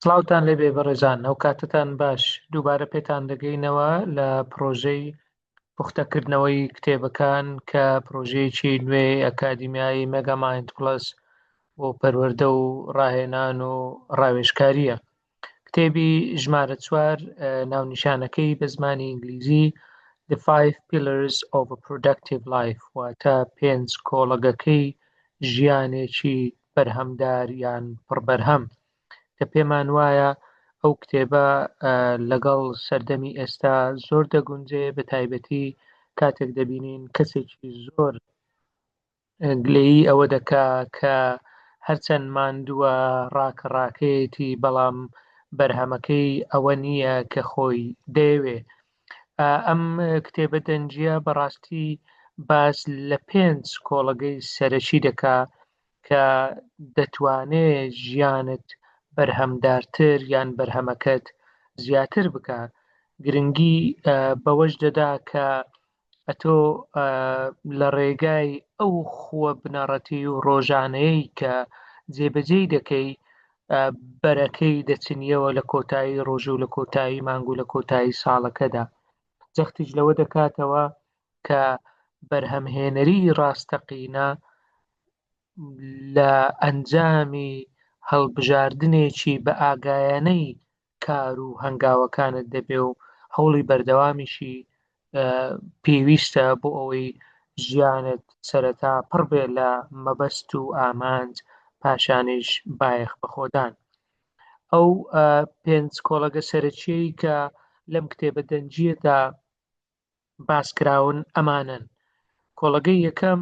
سڵاوتان لێبێ بەڕێزان، ئەو کاتتان باش. دووبارە پێتان دەگەینەوە لە پرۆژەی پوختەکردنەوەی کتێبەکان کە پرۆژەیەکی نوێ ئەکادیمیایی مێگامایند پلس بۆ پەروەردە و ڕاهێنان و ڕاوێژکاریە. کتێبی ژمارە 4 ناونیشانەکەی بە زمانی ئینگلیزی The 5 Pillars of a Productive Life، واتە 5 کۆڵەگەکەی ژیانێکی بەرهەمدار یان پڕبەرهەم، کە پێمان وایە ئەو کتێبە لەگەڵ سەردەمی ئێستا زۆر دەگونجێ، بە تایبەتی کاتێک دەبینین کەسێکی زۆر گلەیی ئەوە دەکا کە هەرچەند ماندووە ڕاکەڕاکەیەتی، بەڵام بەرهەمەکەی ئەوە نییە کە خۆی دەیەوێ. ئەم کتێبە دەنجیە بەڕاستی باس لە 5 کۆڵەگەی سەرەکی دەکا کە دەتوانێ ژیانت بەرهەمدارتر یان بەرهەمەکەت زیاتر بکە. گرنگی بەوەش دەدا کە ئەتۆ لە ڕێگای ئەو خووە بنەڕەتی و ڕۆژانەیەی کە جێبەجێی دەکەی بەرەکەی دەچنیەوە لە کۆتایی ڕۆژ و لە کۆتایی مانگ و لە کۆتایی ساڵەکەدا. جەختیش لەوە دەکاتەوە کە بەرهەمهێنەری ڕاستەقینە لە ئەنجامی هەڵبژاردنێکی بە ئاگایانەی کار و هەنگاوەکانت دەبێ و هەوڵی بەردەوامیشی پێویستە بۆ ئەوەی ژیانت سەرەتا پڕ بێ لە مەبەست و ئامانج، پاشانیش بایەخ بەخۆدان. ئەو 5 کۆڵەگە سەرەکیەی کە لەم کتێبە دەنجیەدا باسکراون ئەمانن. کۆڵەگەی یەکەم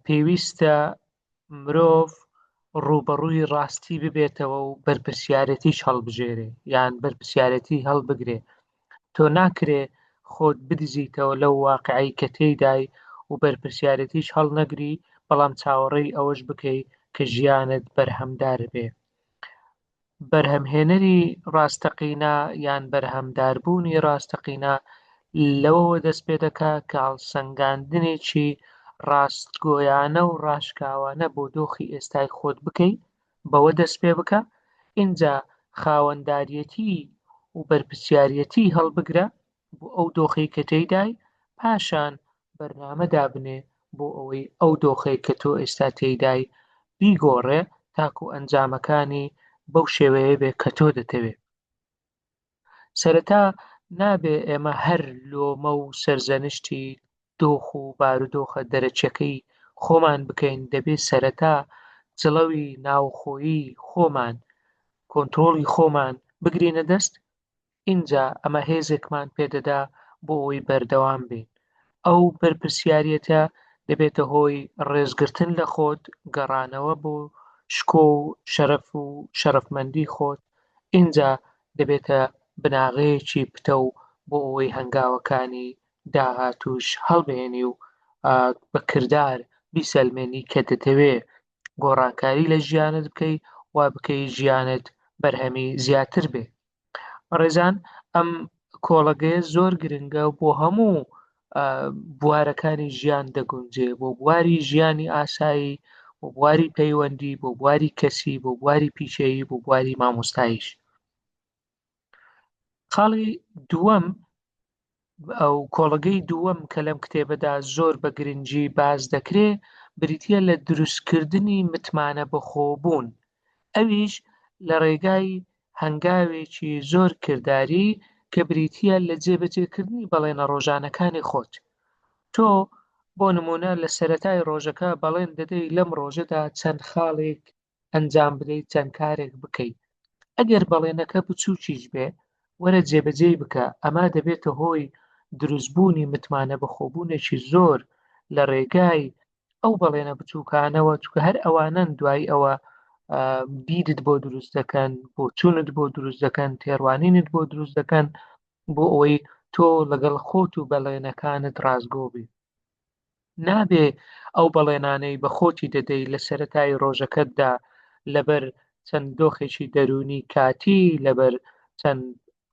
پێویستە مرۆڤ ڕوبەڕووی ڕاستی ببێتەوە و بەرپرسیارەتیش هەڵبژێرێ یان بەرپرسیارەتی هەڵبگرێ. تۆ ناکرێ خۆت بدزیتەوە لەو واقعی کە تێیدای و بەرپرسیارەتیش هەڵنەگری، بەڵام چاوەڕێی ئەوەش بکەی کە ژیانت بەرهەمدار بێ. بەرهەمهێنەری ڕاستەقینە یان بەرهەمداربوونی ڕاستەقینە لەوەوە دەست پێ دەکا کە هەڵسەنگاندنێکی ڕاستگۆیانە و ڕاشکاوانە بۆ دۆخی ئێستای خۆت بکەیت، بەوە دەست پێ بکە. ئینجا خاوەنداریەتی و بەرپرسیارەتی هەڵبگرە بۆ ئەو دۆخەی کە تێیدای، پاشان بەرنامە دابنێ بۆ ئەوەی ئەو دۆخەی کە تۆ ئێستا تێیدای بیگۆڕێ تاکو ئەنجامەکانی بەو شێوەیە بێ کە تۆ دەتەوێت. سەرەتا نابێ ئێمە هەر لۆمە و سەرزەنشتی دۆخ و بارودۆخە دەرەچیەکەی خۆمان بکەین، دەبێت سەرەتا جڵەوی ناوخۆیی خۆمان، کۆنترۆڵی خۆمان بگرینە دەست. اینجا ئەمە هێزێکمان پێدەدا بۆ ئەوەی بەردەوام بین. ئەو بەرپرسیارەتە دەبێتە هۆی ڕێزگرتن لە خۆت، گەڕانەوە بۆ شکۆ و شەرەف و شەرەفمەندی خۆت. اینجا دەبێتە بناغەیەکی پتە و بۆ ئەوەی هەنگاوەکانی داهاتوش هەڵبێنی و بە کردار بیسەلمێنی کە دەتەوێ گۆڕانکاری لە ژیانت بکەی وا بکەی ژیانت بەرهەمی زیاتر بێ. ڕێزان، ئەم کۆڵەگەیە زۆر گرنگە بۆ هەموو بوارەکانی ژیان دەگونجێ، بۆ بواری ژیانی ئاسایی، بۆ بواری پەیوەندی، بۆ بواری کەسی، بۆ بواری پیشەیی، بۆ بواری مامۆستاییش. خاڵی دووەم، ئەو کۆڵەگەی دووەم کە لەم کتێبەدا زۆر بە گرنگی باز دەکرێ، بریتیە لە دروستکردنی متمانە بەخۆبوون. ئەویش لە ڕێگای هەنگاوێکی زۆر کردداری کە بریتیە لە جێبەجێکردنی بەڵێنە ڕۆژانەکانی خۆت. تۆ بۆ نمونە لە سەرەتای ڕۆژەکە بەڵێن دەدەی لەم ڕۆژەدا چەند خاڵێک ئەنجام بدەیت، چەند کارێک بکەیت. ئەگەر بەڵێنەکە بچووکیش بێ، وەرە جێبەجێی بکە. ئەمە دەبێتە هۆی دروستبوونی متمانە بەخۆبوونێکی زۆر لە ڕێگای ئەو بەڵێنە بچووکانەوە، چونکە هەر ئەوانن دوای ئەوە بیرت بۆ دروست دەکەن، بۆ چوونت بۆ دروست دەکەن، تێڕوانینت بۆ دروست دەکەن، بۆ ئەوەی تۆ لەگەڵ خۆت و بەڵێنەکانت ڕازگۆ بی. نابێ ئەو بەڵێنانەی بە خۆتی دەدەی لە سەرەتای ڕۆژەکەتدا لەبەر چەند دۆخێکی دەرونی کاتی، لەبەر چەند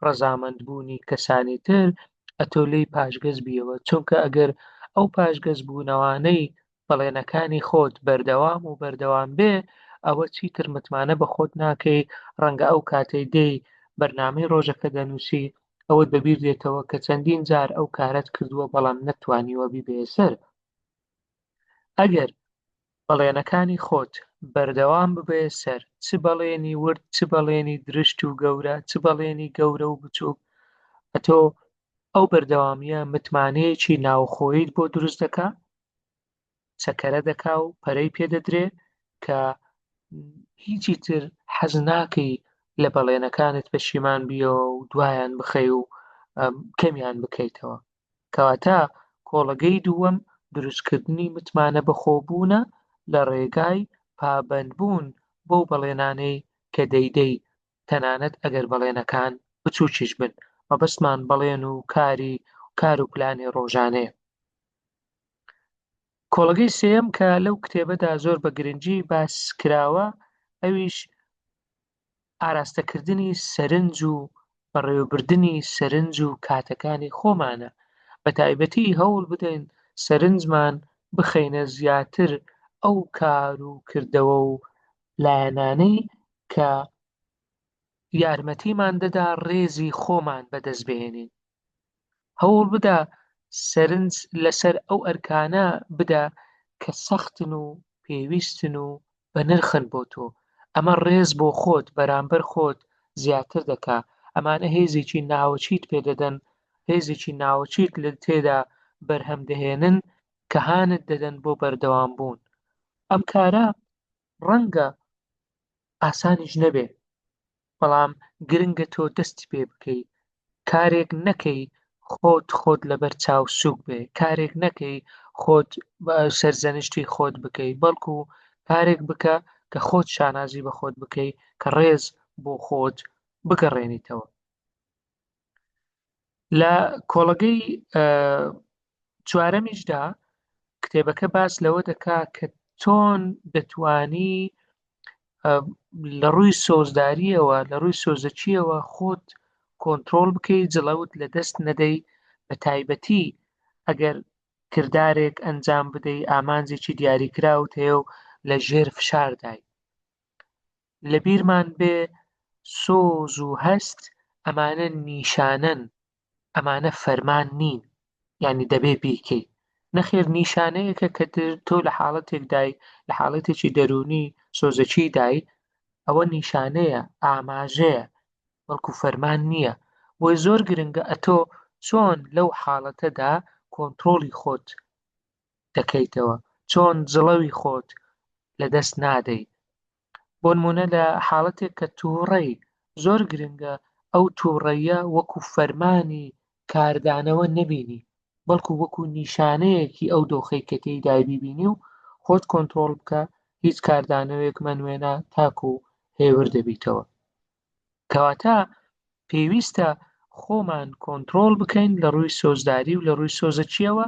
ڕەزامەندبوونی کەسانی تر ئەتۆ لێی پاشگەز بیەوە، چونکە ئەگەر ئەو پاشگەز بوونەوانەی بەڵێنەکانی خۆت بەردەوام و بەردەوام بێ، ئەوە چیتر متمانە بە خۆت ناکەی ڕەنگە ئەو کاتەی دێی بەرنامەی ڕۆژەکە دەنووسی ئەوەت بەبیر دێتەوە کە چەندین جار ئەو کارەت کردووە بەڵام نەتوانیوە بیبێ سەر. ئەگەر بەڵێنەکانی خۆت بەردەوام ببێ سەر، چ بەڵێنی ورد، چ بەڵێنی درشت و گەورە، چ بەڵێنی گەورە و بچووک، ئەتۆ ئەو بەردەوامیە متمانەیەکی ناوخۆییت بۆ دروست دەکا، چەکەرە دەکا و پەرەی پێدەدرێ کە هیچی تر حەز ناکەی لە بەڵێنەکانت پەشیمان بیەوە و دوایان بخەی و کەمیان بکەیتەوە. کەواتە کۆڵگەی دووەم دروستکردنی متمانە بەخۆبوونە لە ڕێگای پابەندبوون بەو بەڵێنانەی کە دەیدەی، تەنانەت ئەگەر بەڵێنەکان بچووکیش بن، مەبەستمان بەڵێن و کار و پلانی ڕۆژانەیە. کۆڵگەی سێیەم کە لەو کتێبەدا زۆر بە گرنگی باس کراوە، ئەویش ئاراستەکردنی سەرنج و بەڕێوەبردننی سەرنج و کاتەکانی خۆمانە. بە تایبەتی هەوڵ بدەین سەرنجمان بخەینە زیاتر ئەو کار و کردەوە و لایەنانەی کە یارمەتیمان دەدا ڕێزی خۆمان بەدەستبهێنین. هەوڵ بدە سەرنج لەسەر ئەو ئەرکانە بدە کە سەختن و پێویستن و بە نرخن بۆ تۆ. ئەمە ڕێز بۆ خۆت بەرامبەر خۆت زیاتر دەکا. ئەمانە هێزێکی ناوەچیت پێدەدەن، هێزێکی ناوەچیت لە تێدا بەرهەم دەهێنن کە هانت دەدەن بۆ بەردەوام بوون. ئەم کارە ڕەنگە ئاسانیش نەبێ، بەڵام گرنگە تۆ دەستی پێ بکەی. کارێک نەکەی خۆت لەبەر چاو سووک بێ، کارێک نەکەی خۆت سەرزەنشتی خۆت بکەی، بەڵکو کارێک بکە کە خۆت شانازی بە خۆت بکەی کە ڕێز بۆ خۆت بگەڕێنیتەوە. لە کۆڵگەی چوارەمیشدا کتێبەکە باس لەوە دەکا کە چۆن دەتوانی لە ڕووی سۆزداریەوە، لە ڕووی سۆزەچیەوە خۆت کۆنترۆل بکەی، جڵەوت لە دەست نەدەی، بە تایبەتی ئەگەر کردارێک ئەنجام بدەی ئامانجێکی دیاریکراوت هەیە و لە ژێر فشاردای. لە بیرمان بێ سۆز و هەست ئەمانە نیشانەن، ئەمانە فەرمان نین، یعنی دەبێ بیکەی. نەخێر نیشانەیەکە کە تۆ لە حاڵەتێکدای، لە حاڵەتێکی دەرونی سۆزەچی دای، ئەوە نیشانەیە، ئاماژەیە، بەڵکو فەرمان نییە. بۆی زۆر گرنگە ئەتۆ چۆن لەو حاڵەتەدا کۆنترۆلی خۆت دەکەیتەوە، چۆن جڵەوی خۆت لەدەست نادەی. بۆ نمونە لە حاڵەتێک کە تووڕەی، زۆر گرنگە ئەو تووڕەیە وەکو فەرمانی کاردانەوە نەبینی، بەڵکو وەکو نیشانەیەکی ئەو دۆخەی کە تێیدای بیبینی و خۆت کۆنترۆل بکە، هیچ کاردانەوەیەک منوێنە تاکو و هێور دەبیتەوە. کەواتە پێویستە خۆمان کۆنترۆل بکەین لە ڕووی سۆزداری و لە ڕووی سۆزەچیەوە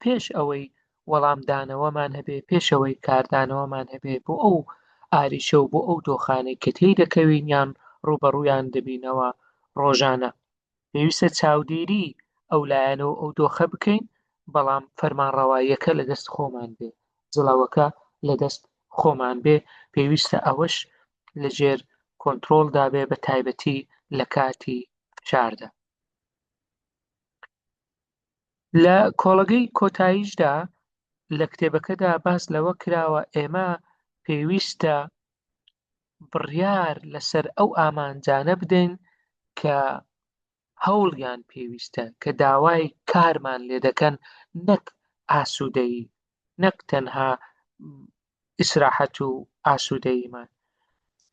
پێش ئەوەی وەڵامدانەوەمان هەبێ، پێش ئەوەی کاردانەوەمان هەبێ بۆ ئەو ئاریشە و بۆ ئەو دۆخانەی کە تێی دەکەوین یان ڕوبەڕوویان دەبینەوە ڕۆژانە. پێویستە چاودێری ئەو لایەنەوە ئەو دۆخە بکەین، بەڵام فەرمانڕەواییەکە لە دەست خۆمان بێ، جڵەوەکە لە دەست خۆمان بێ. پێویستە ئەوەش لەژێر کۆنترۆلدا بێ، بە تایبەتی لە کاتی فشاردا. لە کۆڵگەی کۆتاییشدا لە کتێبەکەدا باس لەوە کراوە ئێمە پێویستە بڕیار لەسەر ئەو ئامانجانە بدەین کە هەوڵیان پێویستە، کە داوای کارمان لێ دەکەن، نەک ئاسوودەیی، نەک تەنها ئیسراحەت و ئاسوودەییمان.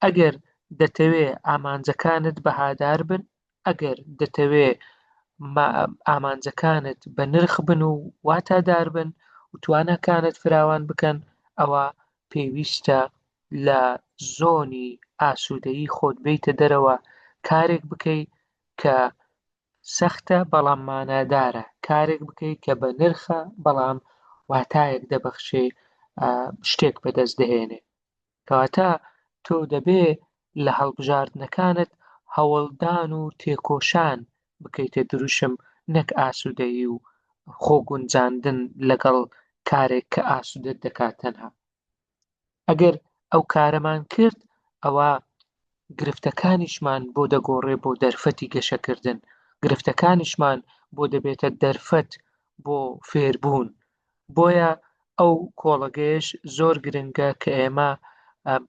ئەگەر دەتەوێ ئامانجەکانت بەهادار بن، ئەگەر دەتەوێ ئامانجەکانت بە نرخ بن و واتادار بن و توانەکانت فراوان بکەن، ئەوە پێویستە لە زۆنی ئاسوودەیی خۆت بیتە دەرەوە، کارێک بکەی کە سەختە بەڵام مانادارە، کارێک بکەی کە بە نرخە بەڵام واتایەک دەبەخشێ، شتێک بەدەست دەهێنێ. کەواتە تۆ دەبێ لە هەڵبژاردنەکانت هەوڵدان و تێکۆشان بکەیتە دروشم، نەک ئاسوودەیی و خۆگونجاندن لەگەڵ کارێک کە ئاسوودەت دەکات تەنها. ئەگەر ئەو کارەمان کرد ئەوە گرفتەکانیشمان بۆ دەگۆڕێ بۆ دەرفەتی گەشەکردن، گرفتەکانیشمان بۆ دەبێتە دەرفەت بۆ فێربوون. بۆیە ئەو کۆڵەگەیەش زۆر گرنگە کە ئێمە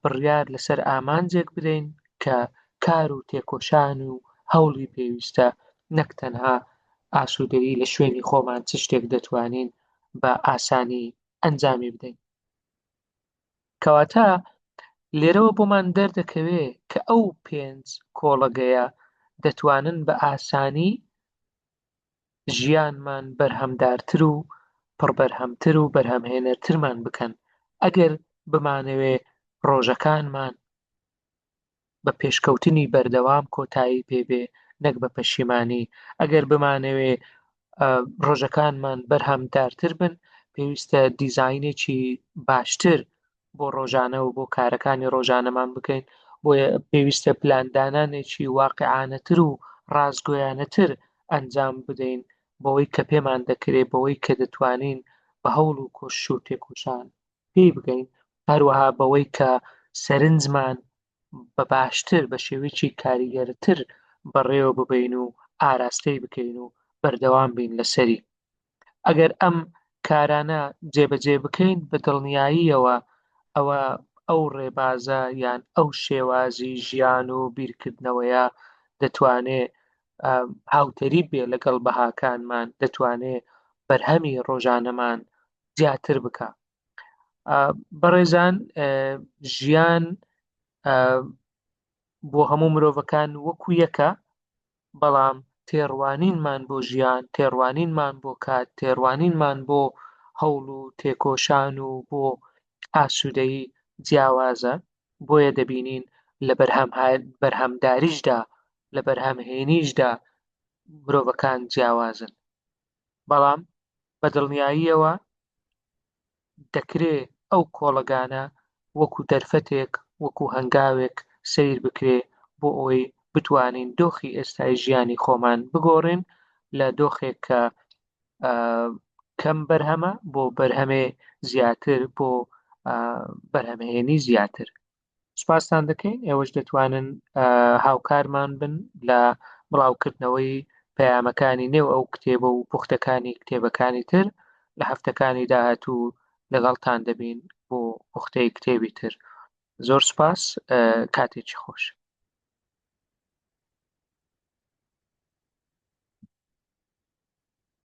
بڕیار لەسەر ئامانجێک بدەین کە کار و تێکۆشان و هەوڵی پێویستە، نەک تەنها ئاسوودەیی لە شوێنی خۆمان چ شتێک دەتوانین بە ئاسانی ئەنجامی بدەین. کەواتە لێرەوە بۆمان دەردەکەوێ کە ئەو 5 کۆڵەگەیە دەتوانن بە ئاسانی ژیانمان بەرهەمدارتر و پڕبەرهەمتر و بەرهەمهێنەرترمان بکەن ئەگەر بمانەوێ ڕۆژەکانمان بە پێشکەوتنی بەردەوام کۆتایی پێبێ نەک بە پەشیمانی. ئەگەر بمانەوێ ڕۆژەکانمان بەرهەمدارتر بن پێویستە دیزاینێکی باشتر بۆ ڕۆژانە و بۆ کارەکانی ڕۆژانەمان بکەین، بۆیە پێویستە پلاندانانێکی واقعانەتر و ڕازگۆیانەتر ئەنجام بدەین بەوەی کە پێمان دەکرێت، بەوەی کە دەتوانین بە هەوڵ و کۆش و تێکۆشان پێی بگەین، هەروەها بەوەی کە سەرنجمان بە باشتر بە شێوەیەکی کاریگەرتر بەڕێوە ببەین و ئاراستەی بکەین و بەردەوام بین لەسەری. ئەگەر ئەم کارانە جێبەجێ بکەین بە دڵنیاییەوە ئەو ڕێبازە یان ئەو شێوازی ژیان و بیرکردنەوەیە دەتوانێت هاوتەری بێ لەگەڵ بەهاکانمان، دەتوانێت بەرهەمی ڕۆژانەمان زیاتر بکە. بەڕێزان، ژیان بۆ هەموو مرۆڤەکان وەکو یەکە، بەڵام تێڕوانینمان بۆ ژیان، تێڕوانینمان بۆ کات، تێڕوانینمان بۆ هەوڵ و تێکۆشان و بۆ ئاسوودەیی جیاوازە. بۆیە دەبینین لە بەرهەمداریشدا، لە بەرهەمهێنیشدا مرۆڤەکان جیاوازن، بەڵام بە دڵنیاییەوە دەکرێت ئەو کۆڵەگانە وەکو دەرفەتێک، وەکو هەنگاوێک سیر بکرێ بۆ ئەوەی بتوانین دۆخی ئێستای ژیانی خۆمان بگۆڕین لە دۆخێک کە کەم بەرهەمە بۆ بەرهەمێ زیاتر، بۆ بەرهەمهێنی زیاتر. سوپاستان دەکەین، ئێوەش دەتوانن هاوکارمان بن لە بڵاوکردنەوەی پەیامەکانی نێو ئەو کتێبە و پوختەکانی کتێبەکانی تر. لە هەفتەکانی داهاتوو لەگەڵتان دەبین بۆ پوختەی کتێبی تر. زۆر سوپاس، کاتێکی خۆش.